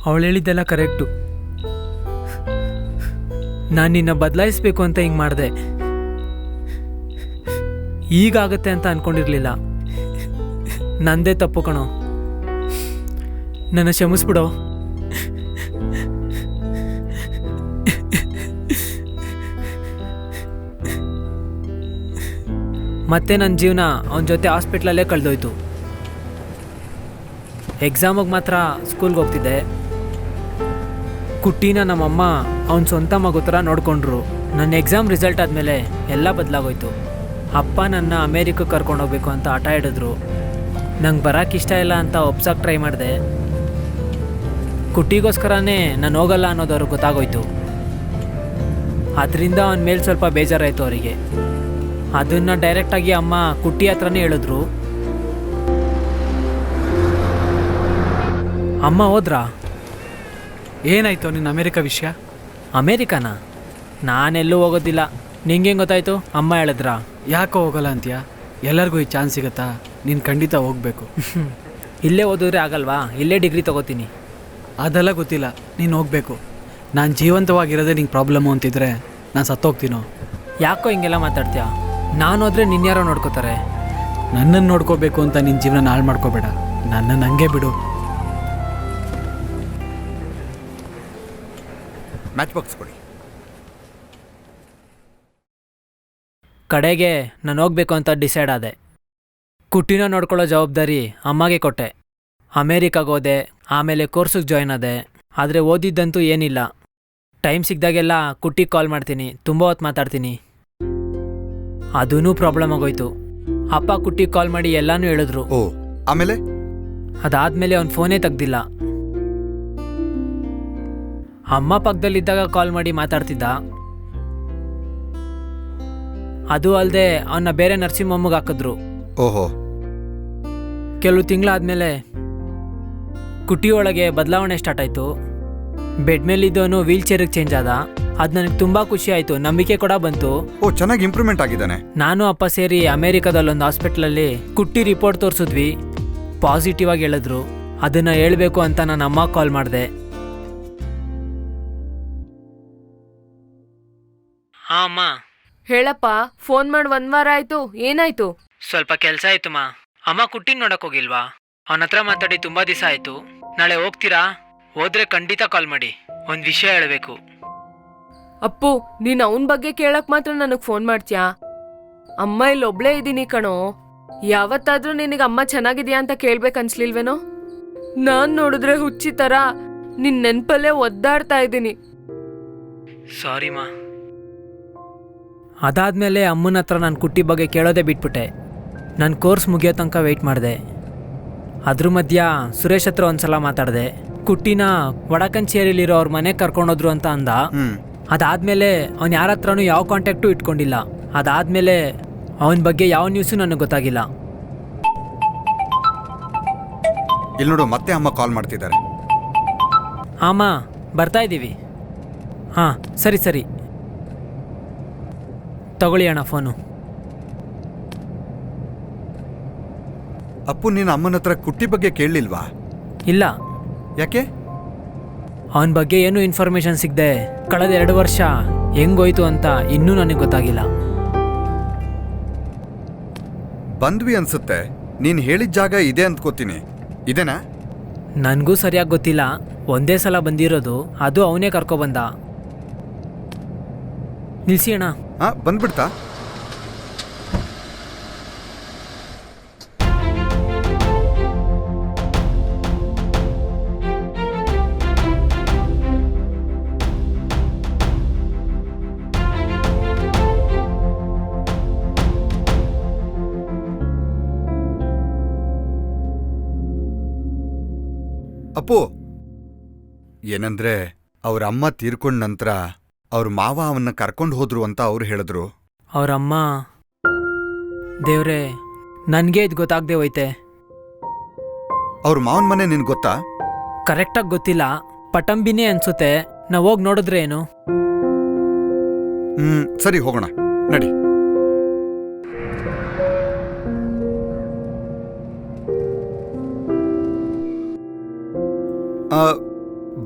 ಅವಳು ಹೇಳಿದ್ದೆಲ್ಲ ಕರೆಕ್ಟು. ನಾನು ನಿನ್ನ ಬದಲಾಯಿಸ್ಬೇಕು ಅಂತ ಹಿಂಗೆ ಮಾಡಿದೆ. ಈಗಾಗತ್ತೆ ಅಂತ ಅನ್ಕೊಂಡಿರ್ಲಿಲ್ಲ. ನಂದೇ ತಪ್ಪು ಕಣೋ, ನನ್ನ ಕ್ಷಮಿಸ್ಬಿಡೋ. ಮತ್ತೆ ನನ್ನ ಜೀವನ ಅವನ ಜೊತೆ ಹಾಸ್ಪಿಟ್ಲಲ್ಲೇ ಕಳೆದೋಯ್ತು. ಎಕ್ಸಾಮಿಗೆ ಮಾತ್ರ ಸ್ಕೂಲ್ಗೆ ಹೋಗ್ತಿದ್ದೆ. ಕುಟ್ಟಿನ ನಮ್ಮಮ್ಮ ಅವನ ಸ್ವಂತ ಮಗು ಥರ ನೋಡಿಕೊಂಡ್ರು. ನನ್ನ ಎಕ್ಸಾಮ್ ರಿಸಲ್ಟ್ ಆದಮೇಲೆ ಎಲ್ಲ ಬದಲಾಗೋಯ್ತು. ಅಪ್ಪ ನನ್ನ ಅಮೇರಿಕಕ್ಕೆ ಕರ್ಕೊಂಡೋಗ್ಬೇಕು ಅಂತ ಆಟ ಹಿಡಿದ್ರು. ನಂಗೆ ಬರೋಕ್ಕೆ ಇಷ್ಟ ಇಲ್ಲ ಅಂತ ಒಪ್ಸೋಕ್ಕೆ ಟ್ರೈ ಮಾಡಿದೆ. ಕುಟ್ಟಿಗೋಸ್ಕರನೇ ನಾನು ಹೋಗಲ್ಲ ಅನ್ನೋದು ಅವ್ರಿಗೆ ಗೊತ್ತಾಗೋಯ್ತು. ಅದರಿಂದ ಅವನ ಮೇಲೆ ಸ್ವಲ್ಪ ಬೇಜಾರಾಯಿತು ಅವರಿಗೆ. ಅದನ್ನು ಡೈರೆಕ್ಟಾಗಿ ಅಮ್ಮ ಕುಟ್ಟಿ ಹತ್ರನೇ ಹೇಳಿದ್ರು. ಅಮ್ಮ ಹೋದ್ರಾ? ಏನಾಯ್ತು ನಿನ್ನ ಅಮೇರಿಕಾ ವಿಷಯ? ಅಮೇರಿಕಾನಾ? ನಾನೆಲ್ಲೂ ಹೋಗೋದಿಲ್ಲ. ನಿಂಗೆ ಗೊತ್ತಾಯ್ತು? ಅಮ್ಮ ಹೇಳಿದ್ರಾ? ಯಾಕೋ ಹೋಗಲ್ಲ ಅಂತೀಯ? ಎಲ್ಲರಿಗೂ ಈ ಚಾನ್ಸ್ ಸಿಗತ್ತಾ? ನೀನು ಖಂಡಿತ ಹೋಗಬೇಕು. ಇಲ್ಲೇ ಓದಿದ್ರೆ ಆಗಲ್ವಾ? ಇಲ್ಲೇ ಡಿಗ್ರಿ ತೊಗೋತೀನಿ. ಅದೆಲ್ಲ ಗೊತ್ತಿಲ್ಲ, ನೀನು ಹೋಗಬೇಕು. ನಾನು ಜೀವಂತವಾಗಿರೋದೇ ನಿಂಗೆ ಪ್ರಾಬ್ಲಮ್ಮು ಅಂತಿದ್ರೆ ನಾನು ಸತ್ತೋಗ್ತೀನೋ? ಯಾಕೋ ಹಿಂಗೆಲ್ಲ ಮಾತಾಡ್ತೀಯ? ನಾನು ಹೋದ್ರೆ ನಿನ್ಯಾರೋ ನೋಡ್ಕೋತಾರೆ. ನನ್ನನ್ನು ನೋಡ್ಕೋಬೇಕು ಅಂತ ನಿನ್ನ ಜೀವನ ಹಾಳು ಮಾಡ್ಕೋಬೇಡ. ನನ್ನನ್ನು ಹಂಗೆ ಬಿಡು. ಮ್ಯಾಚ್ ಬಾಕ್ಸ್ ಕೊಡಿ. ಕಡೆಗೆ ನಾನು ಹೋಗ್ಬೇಕು ಅಂತ ಡಿಸೈಡ್ ಆದೆ. ಕುಟ್ಟಿನ ನೋಡ್ಕೊಳ್ಳೋ ಜವಾಬ್ದಾರಿ ಅಮ್ಮಗೆ ಕೊಟ್ಟೆ. ಅಮೇರಿಕಾಗೆ ಹೋದೆ, ಆಮೇಲೆ ಕೋರ್ಸಿಗೆ ಜಾಯ್ನ್ ಆದೆ. ಆದರೆ ಓದಿದ್ದಂತೂ ಏನಿಲ್ಲ. ಟೈಮ್ ಸಿಕ್ಕಿದಾಗೆಲ್ಲ ಕುಟ್ಟಿಗೆ ಕಾಲ್ ಮಾಡ್ತೀನಿ, ತುಂಬ ಹೊತ್ತು ಮಾತಾಡ್ತೀನಿ. ಅದೂ ಪ್ರಾಬ್ಲಮ್ ಆಗೋಯ್ತು. ಅಪ್ಪ ಕುಟ್ಟಿಗೆ ಕಾಲ್ ಮಾಡಿ ಎಲ್ಲನೂ ಹೇಳಿದ್ರು. ಓ, ಆಮೇಲೆ? ಅದಾದಮೇಲೆ ಅವ್ನ ಫೋನೇ ತೆಗ್ದಿಲ್ಲ. ಅಮ್ಮ ಪಕ್ಕದಲ್ಲಿದ್ದಾಗ ಕಾಲ್ ಮಾಡಿ ಮಾತಾಡ್ತಿದ್ದ. ಅದು ಅಲ್ಲದೆ ಅವನ್ನ ಬೇರೆ ನರ್ಸಿಂಗ್ ಹೋಮ್ಗೆ ಹಾಕಿದ್ರು. ಓಹೋ. ಕೆಲವು ತಿಂಗಳಾದ್ಮೇಲೆ ಕುಟಿಯೊಳಗೆ ಬದಲಾವಣೆ ಸ್ಟಾರ್ಟ್ ಆಯಿತು. ಬೆಡ್ ಮೇಲಿದ್ದವನು ವೀಲ್ ಚೇರಿಗೆ ಚೇಂಜ್ ಆದ. ಅದು ನನಗೆ ತುಂಬ ಖುಷಿ ಆಯಿತು, ನಂಬಿಕೆ ಕೂಡ ಬಂತು. ಓ, ಚೆನ್ನಾಗಿ ಇಂಪ್ರೂವ್ಮೆಂಟ್ ಆಗಿದ್ದಾನೆ. ನಾನು ಅಪ್ಪ ಸೇರಿ ಅಮೇರಿಕಾದಲ್ಲೊಂದು ಹಾಸ್ಪಿಟ್ಲಲ್ಲಿ ಕುಟ್ಟಿ ರಿಪೋರ್ಟ್ ತೋರಿಸಿದ್ವಿ. ಪಾಸಿಟಿವ್ ಆಗಿ ಹೇಳಿದ್ರು. ಅದನ್ನು ಹೇಳಬೇಕು ಅಂತ ನಾನು ಅಮ್ಮ ಕಾಲ್ ಮಾಡಿದೆ. ಹಾಂ ಅಮ್ಮ. ಹೇಳಪ್ಪ, ಫೋನ್ ಮಾಡಿ 1 ವಾರ ಆಯ್ತು, ಏನಾಯ್ತು? ಸ್ವಲ್ಪ ಕೆಲಸ ಆಯ್ತು ಮಾ. ಅಮ್ಮ ಕುಟ್ಟಿನ ನೋಡಕ್ ಹೋಗಿಲ್ವಾ? ಅವನ ಹತ್ರ ಮಾತಾಡಿ ತುಂಬಾ ದಿವಸ ಆಯ್ತು. ನಾಳೆ ಹೋಗ್ತೀರಾ? ಹೋದ್ರೆ ಖಂಡಿತ ಕಾಲ್ ಮಾಡಿ, ಒಂದು ವಿಷಯ ಹೇಳಬೇಕು. ಅಪ್ಪು, ನೀನ್ ಅವನ್ ಬಗ್ಗೆ ಕೇಳಕ್ ಮಾತ್ರ ನನಗ್ ಫೋನ್ ಮಾಡ್ತೀಯಾ? ಅಮ್ಮ ಇಲ್ಲಿ ಒಬ್ಳೇ ಇದ್ದೀನಿ ಕಣೋ. ಯಾವತ್ತಾದ್ರೂ ನಿನಗೆ ಅಮ್ಮ ಚೆನ್ನಾಗಿದ್ಯಾ ಅಂತ ಕೇಳ್ಬೇಕನ್ಸ್ಲಿಲ್ವೇನೋ? ನಾನ್ ನೋಡಿದ್ರೆ ಹುಚ್ಚಿ ತರ ನಿನ್ ನೆನ್ಪಲ್ಲೇ ಒದ್ದಾಡ್ತಾ ಇದ್ದೀನಿ. ಸಾರಿ ಮಾ. ಅದಾದ್ಮೇಲೆ ಅಮ್ಮನ ಹತ್ರ ನಾನು ಕುಟ್ಟಿ ಬಗ್ಗೆ ಕೇಳೋದೇ ಬಿಟ್ಬಿಟ್ಟೆ. ನನ್ನ ಕೋರ್ಸ್ ಮುಗಿಯೋ ತನಕ ವೆಯ್ಟ್ ಮಾಡಿದೆ. ಅದ್ರ ಮಧ್ಯ ಸುರೇಶ್ ಹತ್ರ ಒಂದ್ಸಲ ಮಾತಾಡಿದೆ. ಕುಟ್ಟಿನ ವಡಕಂಚೇರಿಲಿರೋ ಅವ್ರ ಮನೆಗೆ ಕರ್ಕೊಂಡೋದ್ರು ಅಂತ ಅಂದ. ಅದಾದ್ಮೇಲೆ ಅವ್ನು ಯಾರ ಹತ್ರನೂ ಯಾವ ಕಾಂಟ್ಯಾಕ್ಟು ಇಟ್ಕೊಂಡಿಲ್ಲ. ಅದಾದ್ಮೇಲೆ ಅವನ ಬಗ್ಗೆ ಯಾವ ನ್ಯೂಸು ನನಗೆ ಗೊತ್ತಾಗಿಲ್ಲ. ಇಲ್ಲಿ ನೋಡು, ಮತ್ತೆ ಅಮ್ಮ ಕಾಲ್ ಮಾಡ್ತಿದ್ದಾರೆ. ಅಮ್ಮ ಬರ್ತಾ ಇದ್ದೀವಿ. ಹಾಂ ಸರಿ ಸರಿ, ತಗೊಳ್ಳಿ ಅಣ್ಣ ಫೋನು. ಅಪ್ಪು, ನೀನು ಅಮ್ಮನ ಹತ್ರ ಕುಟ್ಟಿ ಬಗ್ಗೆ ಕೇಳಲಿಲ್ವಾ? ಇಲ್ಲ. ಯಾಕೆ? ಅವನ ಬಗ್ಗೆ ಏನೂ ಇನ್ಫಾರ್ಮೇಷನ್ ಸಿಗದೆ ಕಳೆದ 2 ವರ್ಷ ಹೆಂಗೋಯ್ತು ಅಂತ ಇನ್ನೂ ನನಗೆ ಗೊತ್ತಾಗಿಲ್ಲ. ಬಂದ್ವಿ ಅನ್ಸುತ್ತೆ. ನೀನು ಹೇಳಿದ ಜಾಗ ಇದೆ ಅಂದ್ಕೋತೀನಿ. ಇದೇನಾ? ನನಗೂ ಸರಿಯಾಗಿ ಗೊತ್ತಿಲ್ಲ. ಒಂದೇ ಸಲ ಬಂದಿರೋದು, ಅದು ಅವನೇ ಕರ್ಕೊಬಂದ. ನಿಲ್ಸಿ ಅಣ್ಣ. ಹಾಂ, ಬಂದ್ಬಿಡ್ತಾ? ಅಪ್ಪು, ಏನಂದ್ರೆ ಅವ್ರ ಅಮ್ಮ ತೀರ್ಕೊಂಡ ನಂತರ ಅವ್ರ ಮಾವ ಅವನ್ನ ಕರ್ಕೊಂಡು ಹೋದ್ರು ಅಂತ ಅವ್ರು ಹೇಳಿದ್ರು. ಅವರಮ್ಮ, ದೇವ್ರೆ, ನನಗೆ ಇದು ಗೊತ್ತಾಗದೆ ಹೋಯ್ತೆ. ಅವ್ರ ಮಾವನ ಮನೆ ನಿನ್ಗೆ ಗೊತ್ತಾ? ಕರೆಕ್ಟಾಗಿ ಗೊತ್ತಿಲ್ಲ, ಪಟಂಬಿನೇ ಅನ್ಸುತ್ತೆ. ನಾವು ಹೋಗಿ ನೋಡಿದ್ರೆ ಏನು? ಸರಿ, ಹೋಗೋಣ ನಡಿ.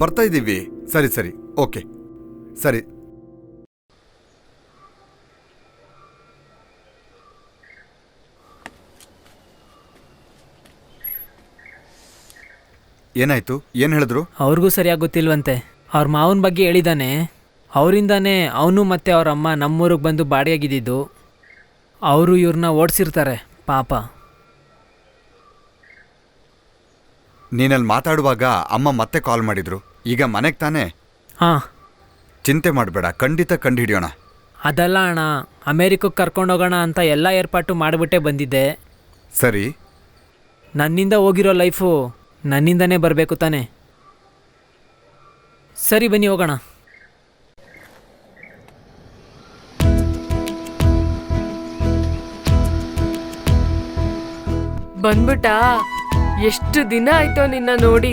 ಬರ್ತಾ ಇದ್ದೀವಿ. ಸರಿ ಸರಿ, ಓಕೆ, ಸರಿ. ಏನಾಯ್ತು? ಏನು ಹೇಳಿದ್ರು? ಅವ್ರಿಗೂ ಸರಿಯಾಗಿ ಗೊತ್ತಿಲ್ವಂತೆ. ಅವ್ರ ಮಾವನ ಬಗ್ಗೆ ಹೇಳಿದಾನೆ. ಅವರಿಂದಾನೇ ಅವನು ಮತ್ತೆ ಅವ್ರ ಅಮ್ಮ ನಮ್ಮೂರಿಗೆ ಬಂದು ಬಾಡಿಗೆಗಿದ್ದು. ಅವರು ಇವ್ರನ್ನ ಓಡಿಸಿರ್ತಾರೆ ಪಾಪ. ನೀನಲ್ಲಿ ಮಾತಾಡುವಾಗ ಅಮ್ಮ ಮತ್ತೆ ಕಾಲ್ ಮಾಡಿದ್ರು. ಈಗ ಮನೆಗೆ ತಾನೇ? ಹಾಂ. ಚಿಂತೆ ಮಾಡಬೇಡ, ಖಂಡಿತ ಕಂಡುಹಿಡಿಯೋಣ. ಅದಲ್ಲ ಅಣ್ಣ, ಅಮೇರಿಕಕ್ಕೆ ಕರ್ಕೊಂಡೋಗೋಣ ಅಂತ ಎಲ್ಲ ಏರ್ಪಾಟು ಮಾಡಿಬಿಟ್ಟೆ ಬಂದಿದ್ದೆ. ಸರಿ. ನನ್ನಿಂದ ಹೋಗಿರೋ ಲೈಫು ನನ್ನಿಂದನೇ ಬರಬೇಕು ತಾನೆ. ಸರಿ, ಬನ್ನಿ ಹೋಗೋಣ. ಬಂದ್ಬಿಟ್ಟಾ? ಎಷ್ಟು ದಿನ ಆಯ್ತೋ ನಿನ್ನ ನೋಡಿ.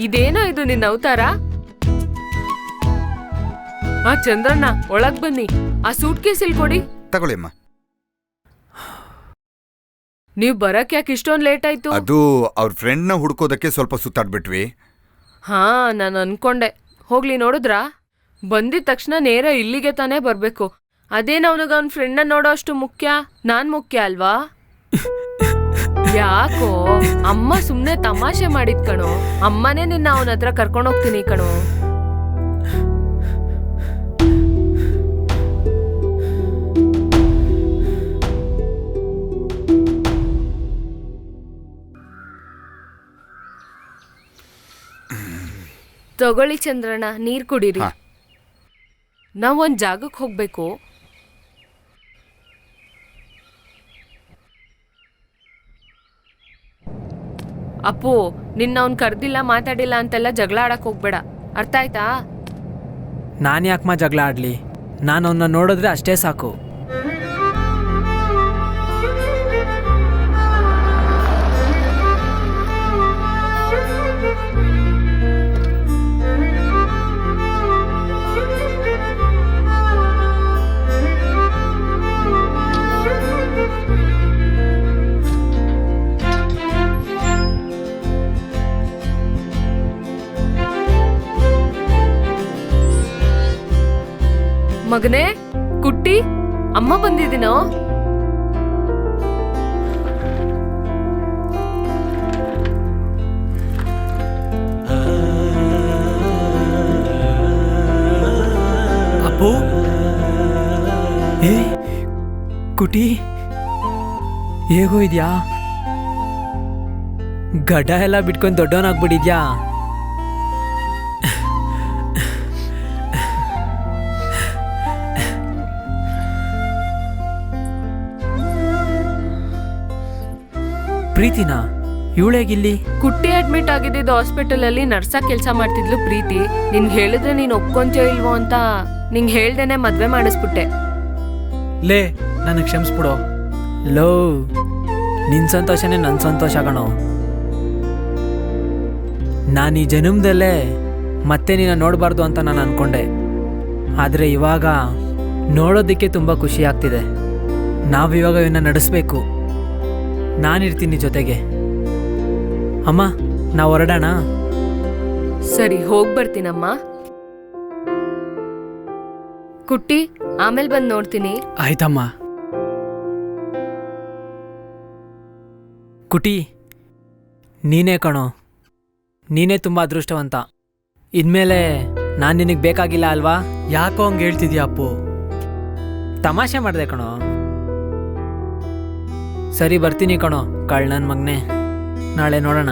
ಇದೇನೋ ಇದು ನಿನ್ನ ಅವತಾರ? ಆ ಚಂದ್ರಣ್ಣ, ಒಳಗ್ ಬನ್ನಿ. ಆ ಸೂಟ್ ಕೇಸ್ ಇಲ್ಲಿ ಕೊಡಿ. ತಗೊಳ್ಳಿ ಅಮ್ಮ. ನೀವ್ ಬರಕ್ ಯಾಕೆ ಇಷ್ಟೊಂದು ಲೇಟ್ ಆಯ್ತು? ಅದು ಅವ್ರ ಫ್ರೆಂಡ್ನ ಹುಡ್ಕೋದಕ್ಕೆ ಸ್ವಲ್ಪ ಸುತ್ತಾಡ್ಬಿಟ್ವಿ. ಹಾ, ನಾನು ಅನ್ಕೊಂಡೆ. ಹೋಗ್ಲಿ, ನೋಡಿದ್ರಾ? ಬಂದಿದ ತಕ್ಷಣ ನೇರ ಇಲ್ಲಿಗೆ ತಾನೇ ಬರ್ಬೇಕು. ಅದೇನ ಅವನಿಗೆ ಅವನ ಫ್ರೆಂಡ್ನ ನೋಡೋ ಅಷ್ಟು ಮುಖ್ಯ? ನಾನ್ ಮುಖ್ಯ ಅಲ್ವಾ? ಯಾಕೋ ಅಮ್ಮ ಸುಮ್ನೆ ತಮಾಷೆ ಮಾಡಿದ್ ಕಣೋ. ಅಮ್ಮನೇ ನಿನ್ನ ಅವನ ಹತ್ರ ಕರ್ಕೊಂಡು ಹೋಗ್ತೀನಿ ಕಣೋ. ತಗೊಳ್ಳಿ ಚಂದ್ರಣ್ಣ, ನೀರ್ ಕುಡೀರಿ. ನಾವೊಂದ್ ಜಾಗಕ್ಕೆ ಹೋಗ್ಬೇಕು. ಅಪ್ಪು, ನಿನ್ನ ಅವ್ನ್ ಕರ್ದಿಲ್ಲ, ಮಾತಾಡಿಲ್ಲ ಅಂತೆಲ್ಲ ಜಗಳ ಆಡಕ್ ಹೋಗ್ಬೇಡ, ಅರ್ಥ ಆಯ್ತಾ? ನಾನು ಯಾಕಮ್ಮ ಜಗಳ ಆಡಲಿ? ನಾನು ಅವನ್ನ ನೋಡಿದ್ರೆ ಅಷ್ಟೇ ಸಾಕು. ಮಗನೇ, ಕುಟ್ಟಿ ಅಮ್ಮ ಬಂದಿದ್ದೀನೋ? ಅಪ್ಪು ಏ ಕುಟಿ ಹೇಗೋ ಇದ್ಯಾ? ಗಡ್ಡ ಎಲ್ಲ ಬಿಟ್ಕೊಂಡು ದೊಡ್ಡವನಾಗ್ಬಿಟ್ಟಿದ್ಯಾ? ಪ್ರೀತಿನಾ? ಇವಳೇಗಿಲ್ಲಿ? ಕುಟ್ಟಿ ಅಡ್ಮಿಟ್ ಆಗಿದ್ದಿದ್ದು ಹಾಸ್ಪಿಟಲ್ ಅಲ್ಲಿ ನರ್ಸಾಗಿ ಕೆಲಸ ಮಾಡ್ತಿದ್ಲು ಪ್ರೀತಿ. ನಿನ್ಗೆ ಹೇಳಿದ್ರೆ ನೀನ್ ಒಪ್ಕೊಂತೀಯೋ ಇಲ್ವೋ ಅಂತ ನಿಂಗೆ ಹೇಳ್ದೇನೆ ಮದ್ವೆ ಮಾಡಿಸ್ಬಿಟ್ಟೆ. ಲೇ ನನಗೆ ಕ್ಷಮಿಸ್ಬಿಡೋ. ಲೋ, ನಿನ್ ಸಂತೋಷನೇ ನನ್ನ ಸಂತೋಷ ಕಣೋ. ನಾನು ಈ ಜನ್ಮದಲ್ಲೇ ಮತ್ತೆ ನಿನ್ನ ನೋಡಬಾರ್ದು ಅಂತ ನಾನು ಅನ್ಕೊಂಡೆ. ಆದರೆ ಇವಾಗ ನೋಡೋದಕ್ಕೆ ತುಂಬ ಖುಷಿ ಆಗ್ತಿದೆ. ನಾವಿವಾಗ ಇವನ್ನ ನಡೆಸಬೇಕು. ನಾನಿರ್ತೀನಿ ಜೊತೆಗೆ. ಅಮ್ಮ, ನಾವು ಹೊರಡೋಣ? ಸರಿ, ಹೋಗ್ ಬರ್ತೀನಮ್ಮ. ಕುಟ್ಟಿ, ಆಮೇಲೆ ಬಂದು ನೋಡ್ತೀನಿ. ಆಯ್ತಮ್ಮ. ಕುಟಿ, ನೀನೇ ಕಣೋ. ನೀನೇ ತುಂಬ ಅದೃಷ್ಟವಂತ. ಇನ್ಮೇಲೆ ನಾನು ನಿನಗೆ ಬೇಕಾಗಿಲ್ಲ ಅಲ್ವಾ? ಯಾಕೋ ಹಂಗೆ ಹೇಳ್ತಿದ್ಯಾ ಅಪ್ಪು? ತಮಾಷೆ ಮಾಡಿದೆ ಕಣೋ. ಸರಿ, ಬರ್ತೀನಿ ಕಣೋ ಕಳ್ಳನ ಮಗನೇ. ನಾಳೆ ನೋಡೋಣ.